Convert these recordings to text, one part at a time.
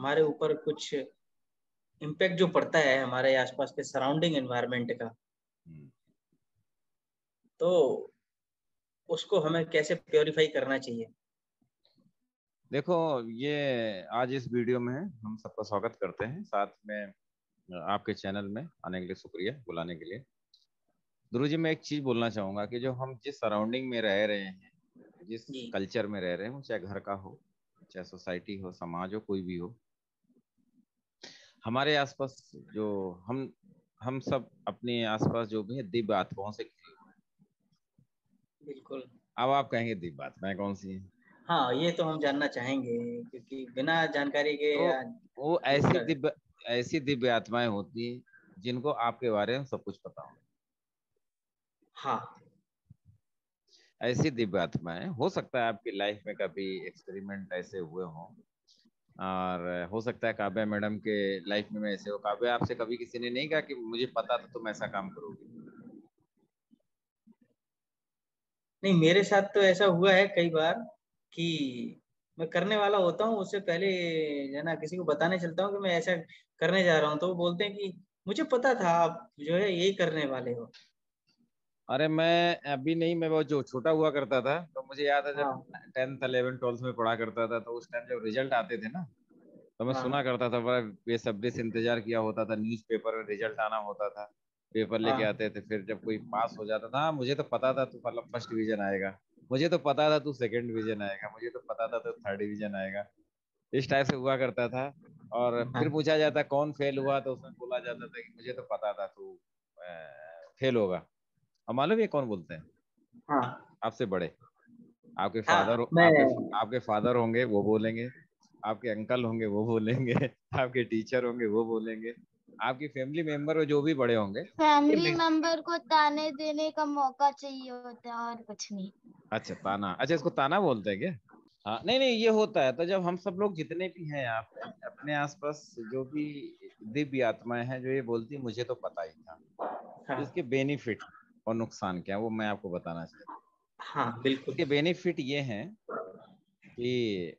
हमारे ऊपर कुछ इम्पैक्ट जो पड़ता है हमारे आसपास के सराउंडिंग एनवायरनमेंट का, तो उसको हमें कैसे प्योरीफाई करना चाहिए। देखो, ये आज इस वीडियो में हम सबका स्वागत करते हैं। साथ में आपके चैनल में आने के लिए शुक्रिया, बुलाने के लिए। ध्रुव जी, मैं एक चीज बोलना चाहूंगा कि जो हम जिस सराउंडिंग में रह रहे हैं, जिस जी कल्चर में रह रहे हैं, वो चाहे घर का हो, चाहे सोसाइटी हो, समाज हो, कोई भी हो, हमारे आसपास जो हम सब अपने आसपास जो भी है दिव्य आत्माओं से घिरे हुए हैं। बिल्कुल। अब आप कहेंगे दिव्य आत्माएं कौन सी हैं? हाँ, ये तो हम जानना चाहेंगे क्योंकि बिना जानकारी के तो आज वो पूछा गया। ऐसी दिव्य आत्माएं होती हैं जिनको आपके बारे में सब कुछ पता हो। हाँ। ऐसी दिव्य आत्माएं, हो सकता है आपकी लाइफ में कभी एक्सपेरिमेंट ऐसे हुए हों, और हो सकता है काव्या मैडम के लाइफ में ऐसे हो। काव्या, आपसे कभी किसी ने नहीं कहा कि मुझे पता था तुम ऐसा काम करोगे? नहीं, मेरे साथ तो ऐसा हुआ है कई बार कि मैं करने वाला होता हूँ, उससे पहले है ना किसी को बताने चलता हूँ कि मैं ऐसा करने जा रहा हूँ, तो वो बोलते हैं कि मुझे पता था आप जो है यही करने वाले हो। अरे मैं अभी नहीं, मैं वो जो छोटा हुआ करता था, तो मुझे याद है जब हाँ 10th 11th 12th में पढ़ा करता था, तो उस टाइम जब रिजल्ट आते थे ना, तो मैं सुना हाँ करता था, बड़ा बेसब्री से इंतजार किया होता था। न्यूज़पेपर में रिजल्ट आना होता था, पेपर लेके हाँ आते थे। फिर जब कोई पास हो जाता था, हाँ मुझे तो पता था तू मतलब फर्स्ट डिवीजन आएगा, मुझे तो पता था तू सेकंड डिवीजन आएगा, मुझे तो पता था तू थर्ड डिवीजन आएगा। इस टाइप से हुआ करता था। और फिर हाँ पूछा जाता कौन फेल हुआ, तो उसमें बोला जाता था कि मुझे तो पता था तू फेल होगा। और मालूम ये कौन बोलते हैं? हाँ आपसे बड़े, आपके फादर, हाँ। मैं आपके फादर होंगे वो बोलेंगे, आपके अंकल होंगे वो बोलेंगे, आपके टीचर होंगे वो बोलेंगे, आपकी फैमिली मेंबर जो भी बड़े होंगे ये फैमिली मेंबर को ताने देने का मौका चाहिए होता है और कुछ नहीं। अच्छा ताना, अच्छा इसको ताना बोलते हैं क्या? हाँ, नहीं नहीं, ये होता है। तो जब हम सब लोग जितने भी हैं यहाँ पे अपने आसपास, जो भी दिव्य आत्माएं हैं, जो ये बोलती है मुझे तो पता ही था, तो हाँ इसके बेनिफिट और नुकसान क्या है वो मैं आपको बताना चाहता हूँ। हाँ बिल्कुल। इसके बेनिफिट ये हैं कि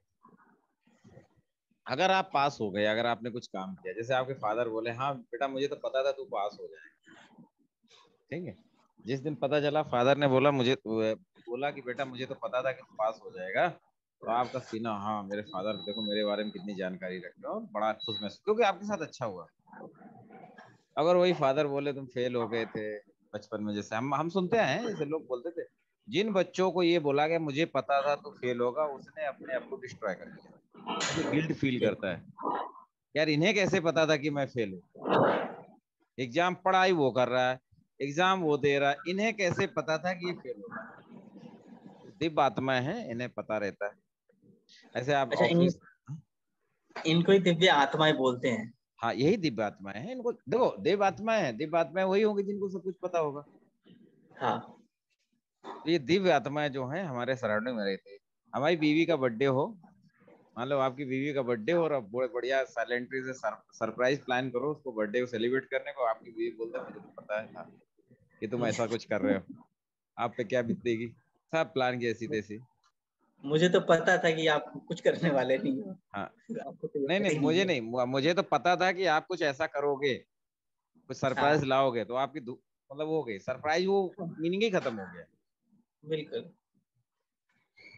अगर आप पास हो गए, अगर आपने कुछ काम किया, जैसे आपके फादर बोले हाँ बेटा मुझे तो पता था तू पास हो जाएगा, ठीक है। जिस दिन पता चला फादर ने बोला मुझे, बोला कि बेटा मुझे तो पता था कि तू पास हो जाएगा, तो आपका सीना, हाँ मेरे फादर देखो मेरे बारे में कितनी जानकारी रखते हो, और बड़ा खुश महसूस क्योंकि आपके साथ अच्छा हुआ। अगर वही फादर बोले तुम फेल हो गए थे बचपन में, जैसे हम सुनते आए हैं, जैसे लोग बोलते थे, जिन बच्चों को ये बोला गया मुझे पता था तू फेल होगा, उसने अपने आप को डिस्ट्रॉय कर लिया। ऐसे गिल्ट फील करता है, यार इन्हें कैसे पता था कि मैं फेल हूँ। एग्जाम पढ़ाई वो कर रहा है, एग्जाम वो दे रहा है, इन्हें कैसे पता था कि ये फेल होगा? दिव्य आत्माएं हैं, इन्हें पता रहता है। ऐसे आप अच्छा, ऑफिस, इनको ही दिव्य आत्माएं बोलते हैं। हाँ यही दिव्य आत्माएं हैं। इनको देखो, दिव्य आत्माएं हैं, दिव्य आत्माएं वही होंगी जिनको सब कुछ पता होगा। हाँ तो ये दिव्य आत्माएं जो हैं हमारे सराउंडिंग में रहती है। हमारी बीवी का बर्थडे हो, मान लो आपकी बीवी का बर्थडे हो, और अब बड़े बढ़िया साइलेंटरी से सरप्राइज प्लान करो उसको, बर्थडे को सेलिब्रेट करने को, आपकी बीवी बोलते हैं मुझे तो पता है था कि तुम ऐसा कुछ कर रहे हो, आप पे क्या बीतेगी, सब प्लान की ऐसी तैसी। मुझे तो पता था कि आप कुछ करने वाले नहीं हो, हाँ, आपको तो ये नहीं पता नहीं, ही नहीं मुझे है। नहीं, मुझे तो पता था कि आप कुछ ऐसा करोगे, कुछ सरप्राइज हाँ लाओगे, तो आपकी मतलब वो हो गई सरप्राइज, वो मीनिंग ही खत्म हो गया, बिल्कुल।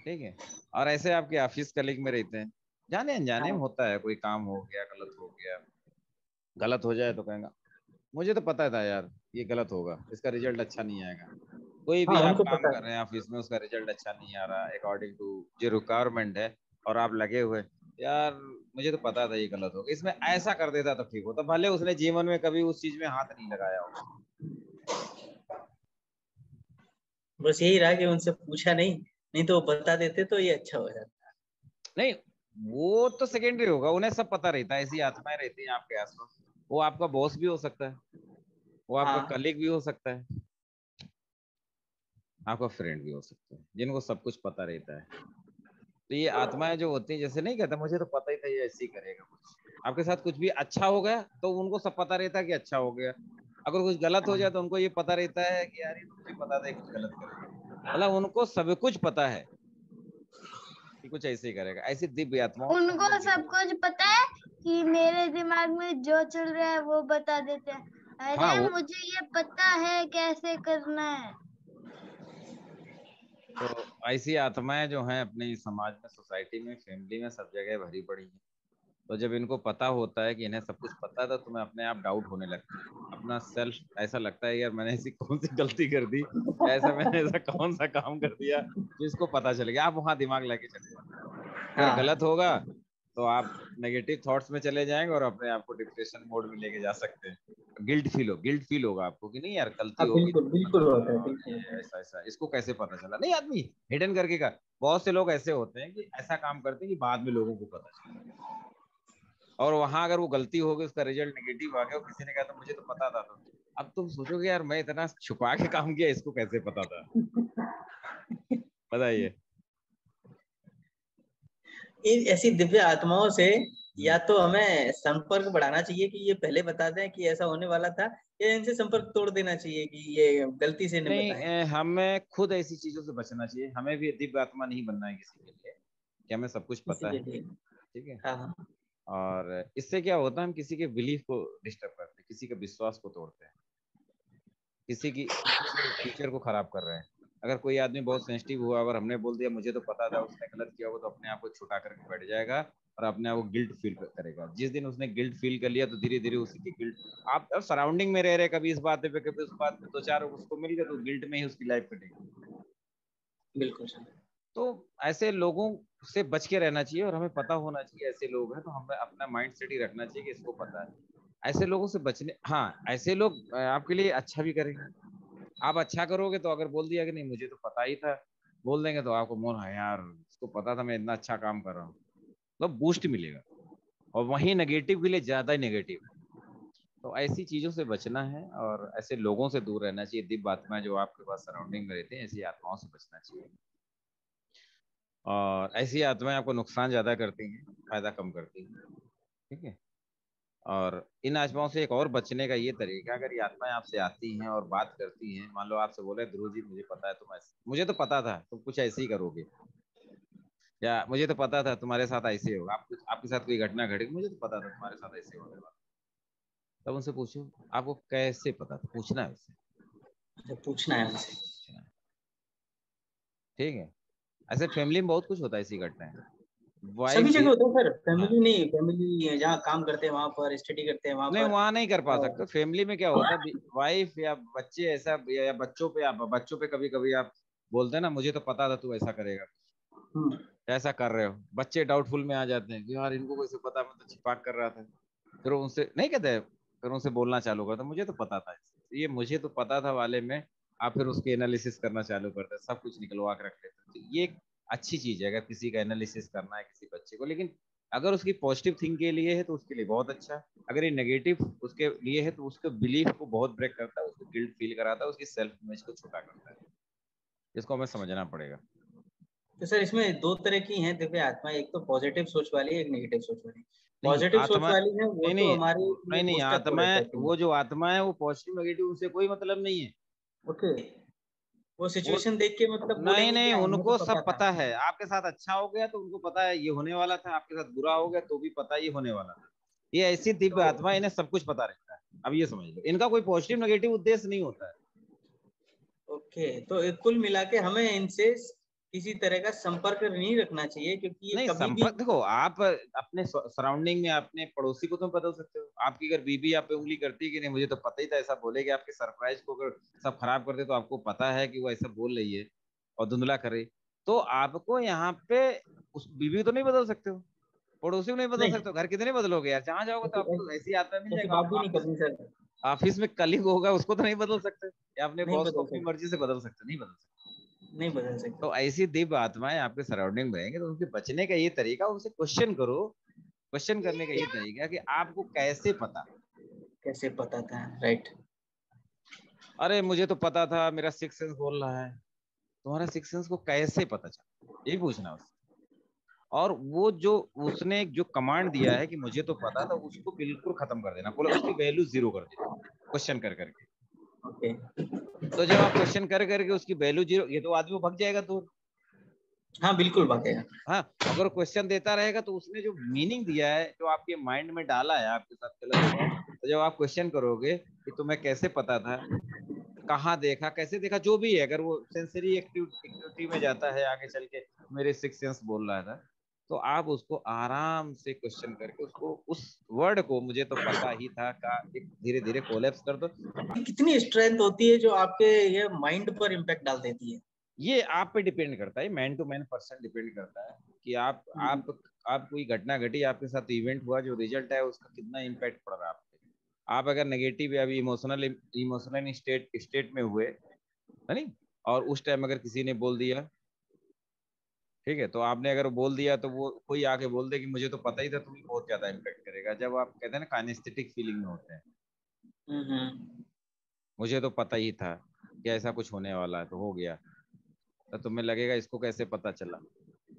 ठीक है। और ऐसे आपके ऑफिस कलीग में रहते हैं, जाने अनजाने में हाँ होता है, कोई काम हो गया, गलत हो गया, गलत हो जाए तो कहेंगे मुझे तो पता था यार ये गलत होगा, इसका रिजल्ट अच्छा नहीं आएगा। कोई भी हाँ, आप उनको काम पता कर है। रहे हैं ऑफिस में, उसका रिजल्ट अच्छा नहीं आ रहा अकॉर्डिंग टू जो रिक्वायरमेंट है, और आप लगे हुए, यार मुझे तो पता था ये गलत होगा, इसमें ऐसा कर देता तो ठीक होता, भले उसने जीवन में कभी उस चीज में हाथ नहीं लगाया हो। बस यही रहा कि उनसे पूछा नहीं, नहीं तो वो बता देते तो ये अच्छा हो जाता। नहीं, वो तो सेकेंडरी होगा, उन्हें सब पता रहता है, ऐसी आत्माएं रहती हैं आपके आसपास। वो आपका बॉस भी हो सकता है, वो आपका हाँ कलीग भी हो सकता है, आपका फ्रेंड भी हो सकता है, जिनको सब कुछ पता रहता है। तो ये आत्माएं जो होती हैं, जैसे नहीं कहता मुझे तो पता ही था ये ऐसे ही करेगा, कुछ आपके साथ कुछ भी अच्छा हो गया तो उनको सब पता रहता है कि अच्छा हो गया। अगर कुछ गलत हो जाए तो उनको ये पता रहता है कि यार ये तो मुझे पता था ये कुछ गलत करेगा। मतलब उनको सब कुछ पता है कि कुछ ऐसे ही करेगा। ऐसी दिव्य आत्माओं से हम उनको लोग सब घिरे। कुछ पता है, कि मेरे दिमाग में जो चल रहा है वो बता देते हैं। अरे हाँ मुझे ये पता है कैसे करना है। तो ऐसी आत्माएं जो हैं अपने इस समाज में, सोसाइटी में, फैमिली में, सब जगह भरी पड़ी हैं। तो जब इनको पता होता है कि इन्हें सब कुछ पता था, तो तुम्हें अपने आप डाउट होने लगता है। अपना सेल्फ ऐसा लगता है यार मैंने ऐसी कौन सी गलती कर दी, या ऐसा मैंने ऐसा कौन सा काम कर दिया जिसको पता चल गया। आप वहां दिमाग लेके चले जाओ। अगर हाँ गलत होगा तो आप नेगेटिव थॉट्स में चले जाएंगे और अपने आप को डिप्रेशन मोड में लेके जा सकते हैं। गिल्ट फील होगा आपको कि नहीं यार गलती हाँ, होगी बिल्कुल तो बिल्कुल पता होता है, चला, बिल्कुल होता ये है। ऐसा ऐसा इसको कैसे पता चला। नहीं, आदमी हिडन करके का, बहुत से लोग ऐसे होते हैं कि ऐसा काम करते हैं कि बाद में लोगों को पता चला, और वहां अगर वो गलती हो गई, उसका रिजल्ट नेगेटिव आ गया और किसी ने कहा तो मुझे तो पता था, तो अब तुम सोचोगे यार मैं इतना छुपा के काम किया, इसको कैसे पता था। बताइए। इन ऐसी दिव्य आत्माओं से या हम्म। तो हमें संपर्क बढ़ाना चाहिए कि ये पहले बता दें कि ऐसा होने वाला था, या इनसे संपर्क तोड़ देना चाहिए कि ये गलती से नहीं नहीं, बताएं हमें खुद ऐसी चीजों से बचना चाहिए। हमें भी दिव्य आत्मा नहीं बनना है किसी के लिए कि हमें सब कुछ किसी पता के है। लिए। ठीक है। हाँ हाँ, और इससे क्या होता है, हम किसी के बिलीफ को डिस्टर्ब करते हैं, किसी के विश्वास को तोड़ते हैं, किसी के फ्यूचर को खराब कर रहे हैं। अगर कोई आदमी बहुत सेंसिटिव हुआ, अगर हमने बोल दिया मुझे तो पता था, उसने गलत किया होगा, तो अपने आप को छुटा करके बैठ जाएगा और अपने आप को गिल्ट फील करेगा। जिस दिन उसने गिल्ट फील कर लिया तो धीरे धीरे उसी की गिल्ट, आप अब सराउंडिंग में रह रहे, कभी इस बात पे कभी उस बात पे, दो चार उसको मिल गया तो गिल्ट में ही उसकी लाइफ कटेगी। बिल्कुल सर। तो ऐसे लोगों से बच के रहना चाहिए, और हमें पता होना चाहिए ऐसे लोग हैं, तो हमें अपना माइंड सेट ही रखना चाहिए कि इसको पता है। ऐसे लोगों से बचने, हाँ ऐसे लोग आपके लिए अच्छा भी करेंगे। आप अच्छा करोगे तो अगर बोल दिया कि नहीं मुझे तो पता ही था, बोल देंगे, तो आपको मोन है यार इसको पता था मैं इतना अच्छा काम कर रहा हूँ, तो बूस्ट मिलेगा। और वहीं नेगेटिव के लिए ज्यादा ही नेगेटिव है। तो ऐसी चीजों से बचना है और ऐसे लोगों से दूर रहना चाहिए। दिव्य आत्माएं जो आपके पास सराउंडिंग में रहते हैं, ऐसी आत्माओं से बचना चाहिए। और ऐसी आत्माएं आपको नुकसान ज्यादा करती हैं, फायदा कम करती हैं। ठीक है। और इन आत्माओं से एक और बचने का ये तरीका, अगर ये आत्माएं आपसे आती हैं और बात करती हैं, मान लो आपसे बोले ध्रुव जी मुझे पता है तुम ऐसे, मुझे तो पता था तुम कुछ ऐसे ही करोगे, या मुझे तो पता था तुम्हारे साथ ऐसे होगा, आप कुछ आपके साथ कोई घटना घटेगी, मुझे तो पता था तुम्हारे साथ ऐसे होने वाला। तब उनसे पूछो आपको कैसे पता था, पूछना है उससे। अच्छा, पूछना है हमसे। पूछना है। ठीक है। ऐसे फैमिली में बहुत कुछ होता है, ऐसी घटनाएं। वाइफ सभी जगह भी। होता है सर, हाँ, फैमिली नहीं, फैमिली जहाँ काम करते हैं वहां पर, स्टडी करते हैं वहां नहीं पर। वहां नहीं कर पा सकते। और फैमिली में क्या होता है, वाइफ या बच्चे ऐसा, या बच्चों पे, आप बच्चों पे कभी कभी आप बोलते हैं ना मुझे तो पता था तू ऐसा करेगा, हम्म, ऐसा कर रहे हो, बच्चे डाउटफुल में आ जाते हैं कि यार इनको कैसे पता, मैं तो छिपा कर रहा था। फिर उनसे नहीं कहते, फिर उनसे बोलना चालू करते मुझे तो पता था। ये मुझे तो पता था वाले में आप फिर उसकी एनालिसिस करना चालू करते हैं, सब कुछ निकलवा के रख लेते हैं। तो ये एक अच्छी चीज है अगर किसी का एनालिसिस करना है किसी बच्चे को। लेकिन अगर उसकी पॉजिटिव थिंक के लिए है तो उसके लिए बहुत अच्छा है। अगर ये नेगेटिव उसके लिए है तो उसके बिलीफ को बहुत ब्रेक करता है, उसको गिल्ट फील कराता है, उसकी सेल्फ इमेज को छोटा करता है। इसको हमें समझना पड़ेगा। तो सर इसमें दो तरह की हैं दिव्य आत्मा, एक तो पॉजिटिव सोच वाली है, एक नेगेटिव सोच वाली। नहीं पॉजिटिव सोच आत्मा, वाली है वो नहीं तो नहीं, हमारे लिए नहीं नहीं, बूस्टअप हो आत्मा है रहती है। वो, जो आत्मा है वो पॉजिटिव नेगेटिव उनसे कोई मतलब नहीं है। ओके, वो वो सिचुएशन देख के मतलब नहीं बोलेंगे नहीं, क्या, हमें तो उनको पता सब था। पता है। आपके साथ अच्छा हो गया तो उनको पता है ये होने वाला था, आपके साथ बुरा हो गया तो भी पता है ये होने वाला था। ये ऐसी दिव्य तो आत्मा, इन्हें सब कुछ पता रहता है। अब ये समझ लो, इनका कोई पॉजिटिव नेगेटिव उद्देश्य नहीं होता है। ओके, तो एक कुल मिला के हमें इनसे किसी तरह का संपर्क नहीं रखना चाहिए, क्योंकि ये नहीं, कभी भी। संपर्क देखो, आप अपने सराउंडिंग में अपने पड़ोसी को तुम बदल सकते हो। आपकी अगर बीबी आप पे उंगली करती है कि नहीं मुझे तो पता ही था ऐसा बोलेगी, आपके सरप्राइज को अगर सब खराब कर दे, तो आपको पता है कि वो ऐसा बोल रही है और धुंधला करे, तो आपको यहाँ पे उस बीबी तो नहीं बदल सकते हो, पड़ोसी को नहीं बदल नहीं, सकते हो, घर कितने बदलोगे यार, जहां जाओगे तो आपको ऐसी ऐसी आत्मा मिल ऐसी जाएगा। बात आप भी नहीं ऑफिस, करनी सर। ऑफिस में कलीग होगा उसको तो नहीं बदल सकते, या अपने नहीं बॉस को बदल अपनी सकते, मर्जी से बदल सकते, नहीं बदल सकते। नहीं बदल सकते। तो ऐसी दिव्य आत्माएं आपके सराउंडिंग में रहेंगे, तो उनके बचने का ये तरीका, उनसे क्वेश्चन करो। क्वेश्चन करने का ये तरीका कि आपको कैसे पता। कैसे पता था, राइट। अरे मुझे तो पता था, मेरा सिक्स सेंस बोल रहा है। तुम्हारा सिक्स सेंस को कैसे पता चला, यही पूछना उससे। और वो जो उसने जो कमांड दिया है कि मुझे तो पता था, उसको बिल्कुल खत्म कर देना, बोला उसकी वैल्यू जीरो कर देना, क्वेश्चन कर करके। ओके। तो जब आप क्वेश्चन कर करके उसकी वैल्यू जीरो, ये तो आदमी भाग जाएगा दूर। हाँ बिल्कुल भागेगा। हाँ, अगर क्वेश्चन देता रहेगा तो उसने जो मीनिंग दिया है, जो आपके माइंड में डाला है, आपके साथ गलत हुआ है, तो जब आप क्वेश्चन करोगे कि तुम्हें कैसे पता था, कहाँ देखा, कैसे देखा, जो भी है, अगर वो सेंसरी एक्टिविटी में जाता है आगे चल के, मेरे सिक्स सेंस बोल रहा था, तो आप उसको आराम से क्वेश्चन करके उसको उस वर्ड को मुझे तो पता ही था का एक धीरे धीरे कोलैप्स कर दो। कितनी स्ट्रेंथ होती है जो आपके ये माइंड पर इम्पैक्ट डाल देती है। ये आप पे डिपेंड करता है, man to man person depend करता है कि आप कोई घटना घटी आपके साथ, इवेंट हुआ, जो रिजल्ट है उसका कितना इम्पैक्ट पड़ रहा है आप पे। आप अगर नेगेटिव या अभी इमोशनल स्टेट में हुए, है नहीं, और उस टाइम अगर किसी ने बोल दिया, ठीक है, तो आपने अगर बोल दिया तो वो कोई आके बोल दे कि मुझे तो पता ही था, तो भी बहुत ज्यादा इम्पैक्ट करेगा। जब आप कहते हैं ना काइनेस्थेटिक फीलिंग में होते हैं, मुझे तो पता ही था कि ऐसा कुछ होने वाला है, तो हो गया, तो तुम्हें लगेगा इसको कैसे पता चला।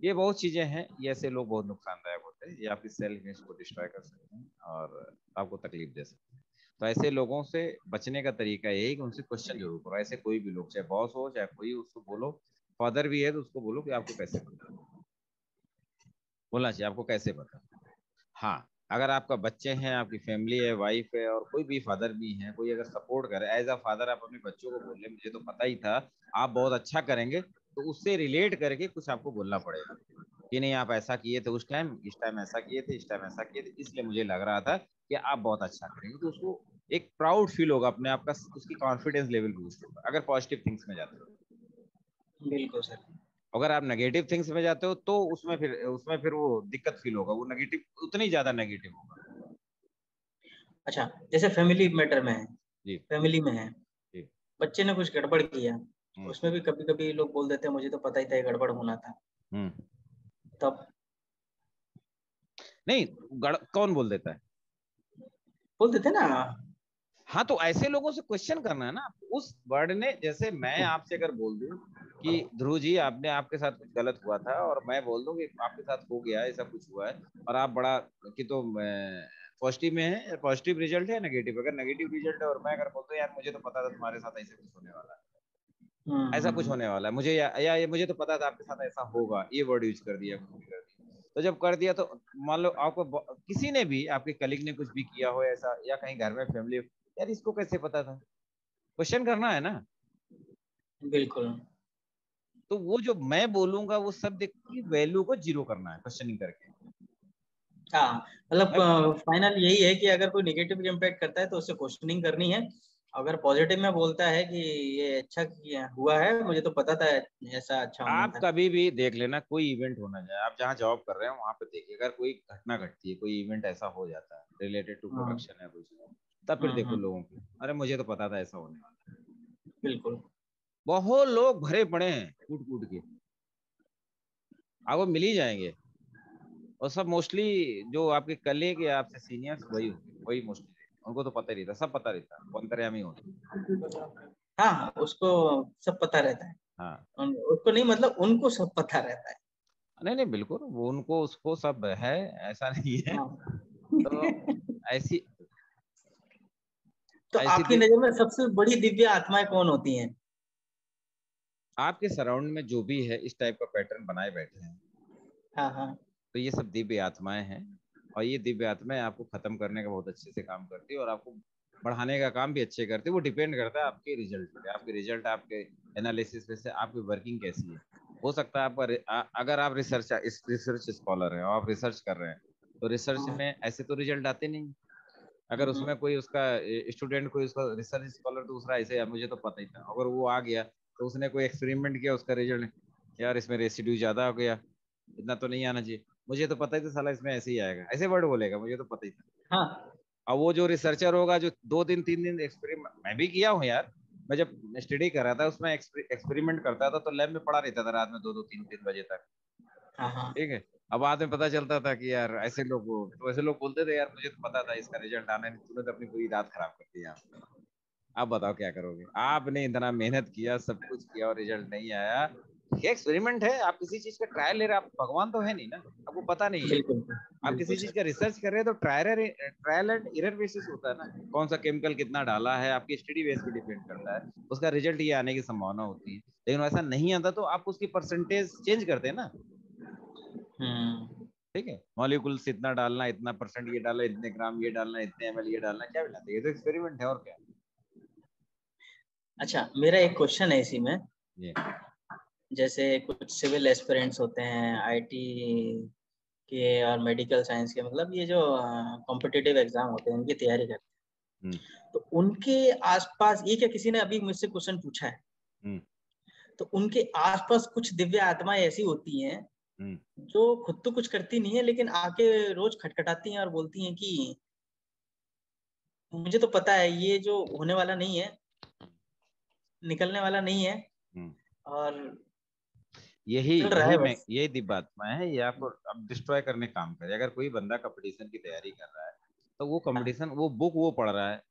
ये बहुत चीजें हैं, ये ऐसे लोग बहुत नुकसानदायक होते हैं, ये आपकी सेल्फ इमेज को डिस्ट्रॉय कर सकते हैं और आपको तकलीफ दे सकते हैं। तो ऐसे लोगों से बचने का तरीका यही है कि उनसे क्वेश्चन जरूर करो। ऐसे कोई भी लोग, चाहे बॉस हो चाहे कोई, उसको बोलो, फादर भी है तो उसको बोलो कि आपको कैसे पता, बोलना चाहिए आपको कैसे पता। हाँ, अगर आपका बच्चे हैं, आपकी फैमिली है, वाइफ है, और कोई भी फादर भी है, कोई अगर सपोर्ट करे एज अ फादर, आप अपने बच्चों को बोले मुझे तो पता ही था, आप बहुत अच्छा करेंगे, तो उससे रिलेट करके कुछ आपको बोलना पड़ेगा कि नहीं आप ऐसा किए थे उस टाइम, इस टाइम ऐसा किए थे, इस टाइम ऐसा किए थे, इसलिए मुझे लग रहा था कि आप बहुत अच्छा करेंगे। तो उसको एक प्राउड फील होगा अपने आप का, उसकी कॉन्फिडेंस लेवल बूस्ट होगा अगर पॉजिटिव थिंग्स में जाते हो। बिल्कुल सर। अगर आप नेगेटिव थिंग्स में जाते हो तो उसमें फिर वो दिक्कत फील होगा, वो नेगेटिव उतनी ज्यादा नेगेटिव होगा। अच्छा, जैसे फैमिली मैटर में है, जी। फैमिली में है, जी। बच्चे ने कुछ गड़बड़ किया, हम्म। उसमें भी कभी कभी लोग बोल देते हैं मुझे तो पता ही था ये गड़बड़ होना था। हम्म। तब नहीं, कौन बोल देता है? बोल देते ना। हाँ, तो ऐसे लोगों से क्वेश्चन करना है ना। उस वर्ड ने, जैसे मैं आपसे अगर बोल दूं कि ध्रुव जी आपने, आपके साथ कुछ गलत हुआ था, और मैं बोल दूं कि आपके साथ हो गया ऐसा कुछ हुआ है, और आप बड़ा कि तो पॉजिटिव में है, पॉजिटिव रिजल्ट है, नेगेटिव, अगर नेगेटिव रिजल्ट है और मैं अगर बोलता हूँ यार मुझे तो पता था तुम्हारे साथ ऐसे कुछ होने वाला है, ऐसा कुछ हम्म। होने वाला है मुझे, या ये मुझे तो पता था आपके साथ ऐसा होगा, ये वर्ड यूज कर दिया, कुछ भी कर दिया, तो जब कर दिया तो मान लो आपको किसी ने भी, आपके कलीग ने कुछ भी किया हो ऐसा, या कहीं घर में फैमिली, यार इसको कैसे पता था, क्वेश्चन करना है ना। बिल्कुल। तो वो जो मैं बोलूंगा वो शब्द की वैल्यू को जीरो करना है क्वेश्चनिंग करके। हाँ, मतलब मैं फाइनल यही है कि अगर कोई नेगेटिव इम्पैक्ट करता है तो उससे क्वेश्चनिंग करनी है। अगर पॉजिटिव में बोलता है कि ये अच्छा किया हुआ है, मुझे तो पता था ऐसा अच्छा होना आप था। कभी भी देख लेना, कोई इवेंट होना जाए, आप जहाँ जॉब कर रहे हो वहां पे देखिए, अगर कोई घटना घटती है, कोई इवेंट ऐसा हो जाता है रिलेटेड टू हाँ। प्रोडक्शन या कुछ, तब फिर देखो हम्म। लोगों को, अरे मुझे तो पता था ऐसा होने वाला है। बिल्कुल। बहुत लोग भरे पड़े हैं कूट कूट के, आपको मिल ही जाएंगे, और सब मोस्टली जो आपके कलीग या आपसे सीनियर्स वही होंगे, वही मोस्टली, उनको तो पता ही रहता, सब पता रहता, वो अंतर्यामी होते। हाँ, उसको सब पता रहता है। हाँ। उसको नहीं, मतलब उनको सब पता रहता है। नहीं नहीं, बिल्कुल, वो उनको उसको सब है, ऐसा नहीं है। हाँ। तो ऐसी तो ऐसी आपकी नजर में सबसे बड़ी दिव्य आत्माएं कौन होती हैं? आपके सराउंड में जो भी है इस टाइप का पैटर्न बनाए बैठे हैं, हाँ हाँ। तो ये सब दिव्य आत्माएं हैं, और ये दिव्य आत्माएं आपको खत्म करने का बहुत अच्छे से काम करती है, और आपको बढ़ाने का काम भी अच्छे करती है। वो डिपेंड करता है आपके रिजल्ट पे, आपके रिजल्ट, आपके एनालिसिस पे से आपकी वर्किंग कैसी है। हो सकता है आपका अगर आप रिसर्च स्कॉलर हैं और आप रिसर्च कर रहे हैं, तो रिसर्च हाँ। में ऐसे तो रिजल्ट आते नहीं। अगर हम्म। उसमें कोई उसका स्टूडेंट, कोई उसका रिसर्च स्कॉलर दूसरा ऐसे, यार मुझे तो पता ही था, अगर वो आ गया तो उसने कोई एक्सपेरिमेंट किया, उसका रिजल्ट यार इसमें रेसिड्यू ज्यादा हो गया, इतना तो नहीं आना चाहिए, मुझे तो पता ही था साला इसमें ऐसे ही आएगा, ऐसे वर्ड बोलेगा, मुझे तो पता ही था। हाँ। और वो जो रिसर्चर होगा जो 2 दिन 3 दिन एक्सपेरिमेंट, मैं भी किया हूँ यार, मैं जब स्टडी कर रहा था उसमें एक्सपेरिमेंट करता था, तो लैब में पड़ा रहता था रात में 2 2 3 3 बजे तक। हाँ। हाँ। ठीक है। अब बाद में पता चलता था कि यार ऐसे लोग, तो ऐसे लोग बोलते थे यार मुझे तो पता था इसका रिजल्ट आना नहीं, तूने तो अपनी पूरी रात खराब कर दी यहाँ पे। आप बताओ क्या करोगे, आपने इतना मेहनत किया, सब कुछ किया, और रिजल्ट नहीं आया, ये एक्सपेरिमेंट है, आप किसी चीज का ट्रायल ले रहे हैं, आप भगवान तो है नहीं ना, आपको पता नहीं है। बिल्कुल आप किसी बिल्कुल चीज सर। का रिसर्च कर रहे हैं तो ट्रायल एंड एरर बेसिस होता है ना, कौन सा केमिकल कितना डाला है, आपकी स्टडी बेस पे डिपेंड करता है, उसका रिजल्ट ये आने की संभावना होती है। लेकिन ऐसा नहीं आता तो आप उसकी परसेंटेज चेंज करते हैं ना। ठीक है, मॉलिक्यूल्स इतना डालना, इतना परसेंट ये डालना, इतने ग्राम ये डालना, इतने ml ये डालना, क्या मिलाते हैं, ये तो एक्सपेरिमेंट है और क्या। अच्छा, मेरा एक क्वेश्चन है इसी में। ये जैसे कुछ सिविल एस्पिरेंट्स होते हैं, आईटी के और मेडिकल साइंस के, मतलब ये जो कॉम्पिटिटिव एग्जाम होते हैं उनकी तैयारी करते हम्म हैं, तो उनके आसपास ये क्या, किसी ने अभी मुझसे क्वेश्चन पूछा है, हम्म तो उनके आसपास कुछ दिव्य आत्माएं ऐसी होती हैं हम्म जो खुद तो कुछ करती नहीं है, लेकिन आके रोज खटखटाती हैं और बोलती हैं कि मुझे तो पता है ये जो होने वाला नहीं है, निकलने वाला नहीं है, हम्म। और यही चल रहा यही है मैं बस। यही दिव्यात्मा है, ये आपको अब डिस्ट्रॉय करने का काम करे। अगर कोई बंदा कंपटीशन की तैयारी कर रहा है तो वो हाँ कंपटीशन, वो बुक वो पढ़ रहा है,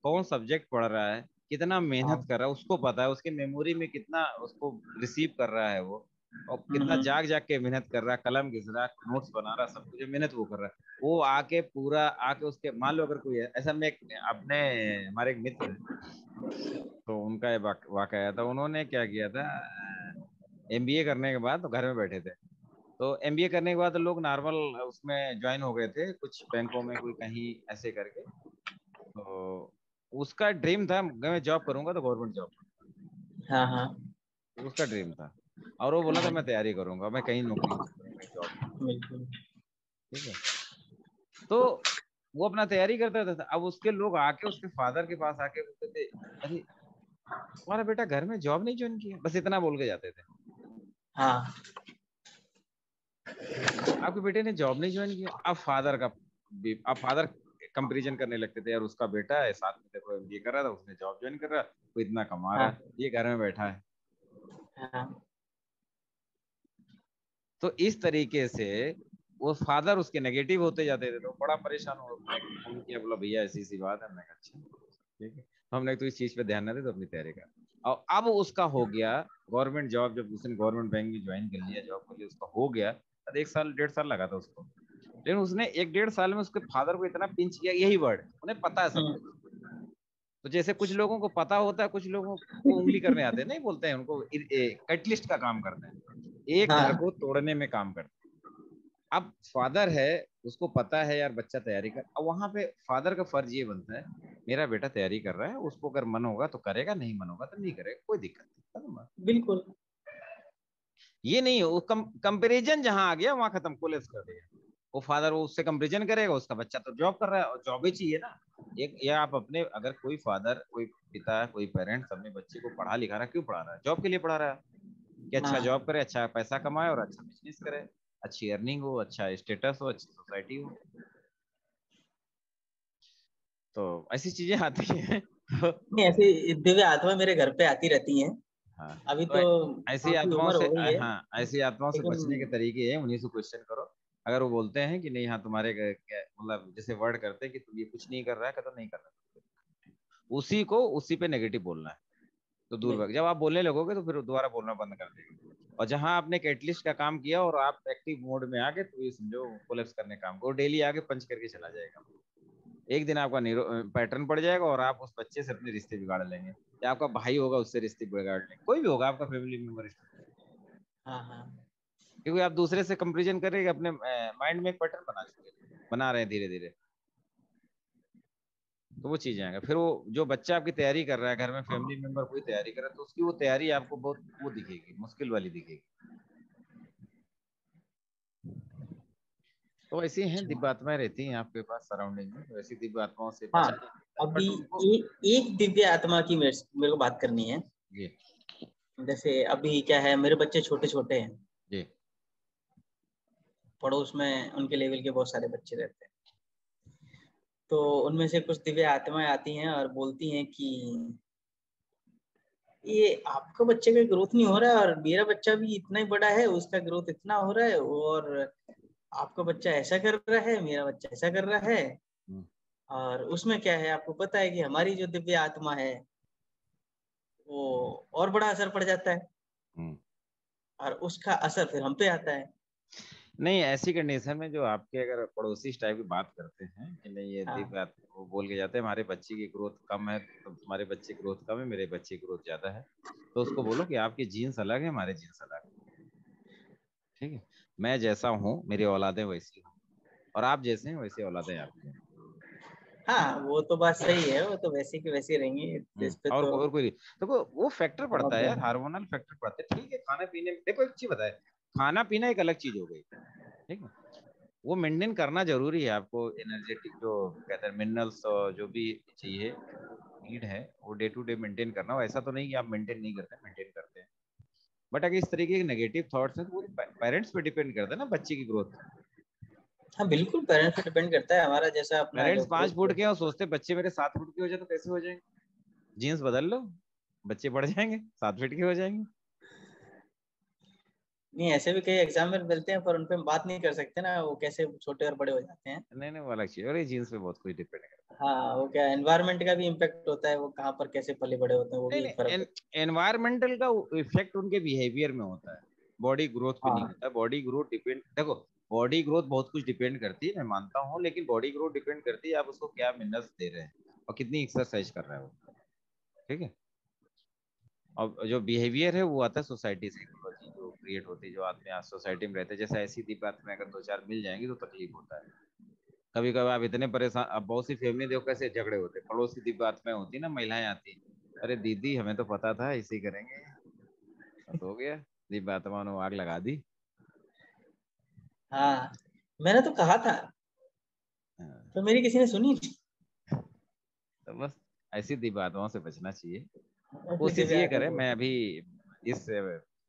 कौन सब्जेक्ट पढ़ रहा है, कितना हाँ। मेहनत कर रहा है उसको पता है, उसके मेमोरी में कितना उसको रिसीव कर रहा है वो, और कितना हम्म। जाग जाग के मेहनत कर रहा है, कलम घिस रहा है, नोट्स बना रहा है, सब कुछ मेहनत वो कर रहा है। वो आके पूरा आके उसके, मान लो अगर कोई है ऐसा, मैं अपने, हमारे एक मित्र है, तो उनका ये वाकया आया था। उन्होंने क्या किया था, एमबीए करने के बाद तो घर में बैठे थे, तो एमबीए करने के बाद लोग नॉर्मल उसमें ज्वाइन हो गए थे, कुछ बैंकों में, कोई कहीं ऐसे करके। तो उसका ड्रीम था मैं जॉब करूंगा तो गवर्नमेंट जॉब, हाँ हाँ। उसका ड्रीम था। और वो बोला था मैं तैयारी करूंगा, मैं कहीं नौकरी नहीं करूंगा, कहीं जॉब नहीं करूंगा। बिल्कुल। ठीक है, तो वो अपना तैयारी करता था। अब उसके लोग आके उसके फादर के पास आके बोलते थे, अरे तुम्हारा बेटा घर में जॉब नहीं ज्वाइन किया, बस इतना बोल के जाते थे। हाँ आपके बेटे ने जॉब नहीं ज्वाइन किया। अब फादर कंपेरिजन करने लगते थे, यार उसका बेटा है साथ में, देखो एमबीए कर रहा था, उसने जॉब ज्वाइन कर रहा है, वो इतना कमा रहा हाँ है, ये घर में बैठा है। हाँ। तो इस तरीके से वो फादर उसके नेगेटिव होते जाते थे, तो बड़ा परेशान हो। मैं फोन किया, बोला भैया ऐसी सी बात है। मैं कहा अच्छा ठीक है, हमने तो इस चीज पे ध्यान न दे, तो अपनी तैयारी कर। और अब उसका हो गया गवर्नमेंट जॉब, जब उसने गवर्नमेंट बैंक में ज्वाइन कर लिया, जॉब कर लिया, उसका हो गया। अब 1 साल 1.5 साल लगा था उसको, लेकिन उसने 1-1.5 साल में उसके फादर को इतना पिंच किया, यही वर्ड उन्हें पता है सब कुछ। हम्म। तो जैसे कुछ लोगों को पता होता है, कुछ लोगों को उंगली करने आते हैं, नहीं बोलते हैं उनको, कटलिस्ट का काम करते हैं, एक घर हाँ को तोड़ने में काम करते हैं। अब फादर है, उसको पता है यार बच्चा तैयारी कर, अब वहां पे फादर का फर्ज ये बनता है, मेरा बेटा तैयारी कर रहा है, उसको अगर मन होगा तो करेगा, नहीं मन होगा तो नहीं करेगा, कोई दिक्कत नहीं, खत्म बात। बिल्कुल। ये नहीं हो कंपेरिजन जहां आ गया वहां खत्म, कोलेप्स कर दिया। वो फादर वो उससे कंपेरिजन करेगा, उसका बच्चा तो जॉब कर रहा है और जॉब ही चाहिए ना। एक ये आप अपने, अगर कोई फादर, कोई पिता, कोई पेरेंट्स अपने बच्चे को पढ़ा लिखा रहा है, क्यों पढ़ा रहा है, जॉब के लिए पढ़ा रहा है, कि अच्छा हाँ जॉब करे, अच्छा पैसा कमाए और अच्छा बिजनेस करे, अच्छी अर्निंग हो, अच्छा स्टेटस हो, अच्छी सोसाइटी हो। तो ऐसी चीजें आती हैं। तो नहीं, ऐसी दिव्य आत्मा मेरे घर पे आती रहती हैं। हाँ, अभी तो तो ऐसी काफी आत्माओं उम्र से, हो गई है, हाँ ऐसी आत्माओं से लेकिन बचने के तरीके हैं, उन्हीं से क्वेश्चन करो। अगर वो बोलते हैं कि नहीं, हाँ तुम्हारे मतलब जैसे वर्ड करते हैं कि तुम ये कुछ नहीं कर रहा है, कहते नहीं कर रहा, उसी को उसी पे नेगेटिव बोलना है। तो दूर भाग, बिल्कुल। जब आप बोलने लगोगे तो फिर दोबारा बोलना बंद कर देगा। और जहां आपने कैटलिस्ट का काम किया और आप एक्टिव मोड में आ गए, तो ये समझो कोलेप्स करने काम को, डेली आके पंच करके चला जाएगा। एक दिन आपका पैटर्न पड़ जाएगा और आप उस बच्चे से अपने रिश्ते बिगाड़ लेंगे, या आपका भाई होगा उससे रिश्ते बिगाड़ लेंगे, कोई भी होगा आपका फैमिली मेंबर, हाँ हाँ। क्योंकि आप दूसरे से कंपेरिजन करेंगे, अपने माइंड में एक पैटर्न बना चुके हैं, बना रहे हैं धीरे धीरे। तो वो चीजें आएंगे, फिर वो जो बच्चा आपकी तैयारी कर रहा है, घर में फैमिली मेंबर कोई तैयारी कर रहा है, तो उसकी वो तैयारी आपको बहुत वो दिखेगी, मुश्किल वाली दिखेगी। तो ऐसी हैं अच्छा। दिव्य आत्माएं रहती हैं आपके पास सराउंडिंग में, तो ऐसी दिव्य आत्माओं से हाँ, बचना है, अभी बट उनको। एक दिव्य आत्मा की मेरे को बात करनी है। जी जैसे अभी क्या है, मेरे बच्चे छोटे छोटे हैं, जी पड़ोस में उनके लेवल के बहुत सारे बच्चे रहते हैं, तो उनमें से कुछ दिव्य आत्माएं आती हैं और बोलती हैं कि ये आपका बच्चे का ग्रोथ नहीं हो रहा है, और मेरा बच्चा भी इतना ही बड़ा है, उसका ग्रोथ इतना हो रहा है, और आपका बच्चा ऐसा कर रहा है, मेरा बच्चा ऐसा कर रहा है। हम्म और उसमें क्या है, आपको पता है कि हमारी जो दिव्य आत्मा है वो और बड़ा असर पड़ जाता है। हम्म और उसका असर फिर हम पे आता है। नहीं, ऐसी कंडीशन में जो आपके अगर पड़ोसी इस टाइप की बात करते हैं कि नहीं ये हाँ। दीप बात, वो बोल के जाते हैं हमारे बच्चे की ग्रोथ कम है, तो तुम्हारे बच्चे की ग्रोथ कम है, मेरे बच्चे की ग्रोथ ज्यादा है, तो उसको बोलो कि आपके जीन्स अलग है, हमारे जीन्स अलग है। ठीक है, मैं जैसा हूँ मेरी औलादें वैसी हूँ, और आप जैसे हैं वैसे औलादें आपकी हैं। हाँ, वो तो बात सही है, वो तो वैसी की वैसी रहेंगी, इस पे तो और कोई देखो वो फैक्टर पड़ता है बहुत। यार, हार्मोनल फैक्टर पड़ता है। ठीक है, खाना पीने में देखो एक चीज बताए, खाना पीना एक अलग चीज हो गई। ठीक है, वो मेंटेन करना जरूरी है आपको, एनर्जेटिक जो कहते हैं मिनरल्स और जो भी चाहिए नीड है वो डे टू डे मेंटेन करना हो। ऐसा तो नहीं कि आप मेंटेन नहीं करते, मेंटेन करते हैं, बट अगर इस तरीके के नेगेटिव थॉट्स हैं तो वो पेरेंट्स पे डिपेंड करता है ना बच्चे की ग्रोथ। हाँ बिल्कुल, पेरेंट्स पे डिपेंड करता है, हमारा जैसा अपना जो पेरेंट्स 5 फुट ग्रुप। के हैं और सोचते बच्चे मेरे 7 फुट के हो जाए तो कैसे हो जाएंगे? जीन्स बदल लो, बच्चे बढ़ जाएंगे, 7 फीट के हो जाएंगे। नहीं, ऐसे भी कई एग्जाम्पल मिलते हैं, पर उन पे हम बात नहीं कर सकते ना, वो कैसे छोटे और बड़े हो जाते हैं। नहीं नहीं, वो अलग चीज है, और ये जीन्स पे बहुत कुछ डिपेंड करता हाँ, वो क्या एनवायरनमेंट का भी इम्पेक्ट होता है, वो कहाँ पर कैसे पले बड़े होते हैं, वो है। भी नहीं एक फर्क नहीं, होता एनवायरमेंटल का इफेक्ट उनके बिहेवियर में होता है, बॉडी ग्रोथ पे है। नहीं हाँ होता है। बॉडी ग्रोथ डिपेंड, देखो बॉडी ग्रोथ बहुत कुछ डिपेंड करती है, मैं मानता हूँ, लेकिन बॉडी ग्रोथ डिपेंड करती है आप उसको क्या मिनरल्स दे रहे हैं और कितनी एक्सरसाइज कर रहे हैं वो। ठीक है, और जो बिहेवियर है वो आता है सोसाइटी साइकोलॉजी जो क्रिएट होती है, जो आदमी सोसाइटी में रहते हैं। जैसे ऐसी दी बात में अगर 2 4 मिल जाएंगी तो तकलीफ होता है। कभी कभी आप इतने परेशान, अब बहुत सी फैमिली देखो कैसे झगड़े होते हैं, पड़ोसी दी बात में होती ना, महिलाएं आती, अरे दीदी हमें तो पता था इसी करेंगे, बस हो गया, दी बात मानो आग लगा दी। हाँ, मैंने तो कहा था, हाँ, तो मेरी किसी ने सुनी नहीं। तो बस ऐसी दी बातों से बचना चाहिए। और ऐसे कोशिश दिव्या ये आत्मा करें, को। मैं अभी इस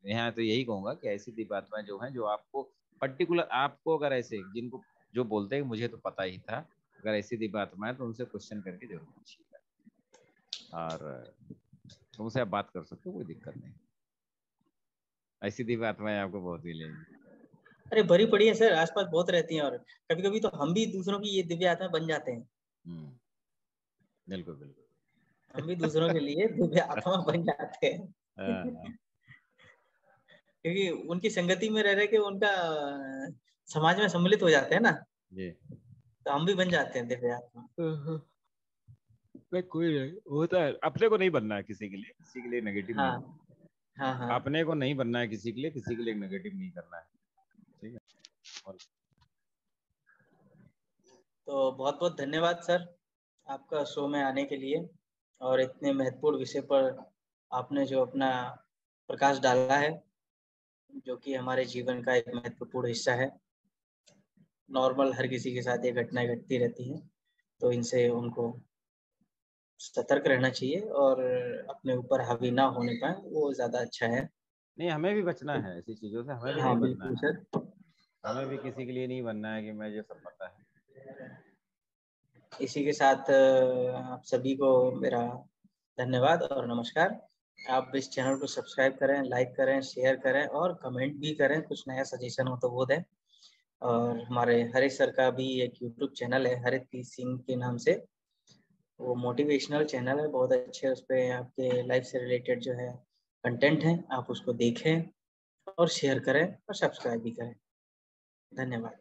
यहाँ तो यही कहूंगा कि ऐसी दी बातें जो हैं जो आपको पर्टिकुलर, आपको अगर ऐसे जिनको जो बोलते हैं मुझे तो पता ही था, अगर ऐसी दी बात में है तो उनसे क्वेश्चन करके जरूर पूछिएगा, और तुमसे आप बात कर सकते हो, कोई दिक्कत नहीं। ऐसी दी बात में आपको बहुत मिलेंगी। अरे भरी पड़ी है सर, आसपास बहुत रहती हैं, और कभी कभी तो हम भी दूसरों की ये दिव्य आत्मा बन जाते हैं। हम्म, बिल्कुल बिल्कुल। हम भी दूसरों के लिए दिव्य आत्मा बन जाते हैं। हाँ, क्योंकि उनकी संगति में रह रहे के उनका समाज में सम्मिलित हो जाते हैं ना, जी। तो हम भी बन जाते हैं दिव्य आत्मा। हाँ, नहीं कोई नहीं, होता है, अपने को नहीं बनना है किसी के लिए, किसी के लिए नेगेटिव नहीं हाँ बनना। हाँ हाँ। अपने को नहीं बनना है किसी के लिए, किसी के लिए नेगेटिव नहीं करना है। ठीक है, और तो बहुत बहुत धन्यवाद सर, आपका शो में आने के लिए, और इतने महत्वपूर्ण विषय पर आपने जो अपना प्रकाश डाला है, जो कि हमारे जीवन का एक महत्वपूर्ण हिस्सा है। नॉर्मल हर किसी के साथ ये घटनाएं घटती रहती हैं, तो इनसे उनको सतर्क रहना चाहिए, और अपने ऊपर हावी ना होने पाए, वो ज़्यादा अच्छा है। नहीं, हमें भी बचना है ऐसी चीजों से, हमें भी हाँ नहीं बनना बिल्कुल है। सर। हमें भी किसी के लिए नहीं बनना है कि मैं ये सब पता है। इसी के साथ आप सभी को मेरा धन्यवाद और नमस्कार। आप इस चैनल को सब्सक्राइब करें, लाइक करें, शेयर करें, और कमेंट भी करें, कुछ नया सजेशन हो तो वो दें। और हमारे हरीश सर का भी एक यूट्यूब चैनल है, हरित सिंह के नाम से, वो मोटिवेशनल चैनल है, बहुत अच्छे, उस पर आपके लाइफ से रिलेटेड जो है कंटेंट है, आप उसको देखें और शेयर करें और सब्सक्राइब भी करें। धन्यवाद।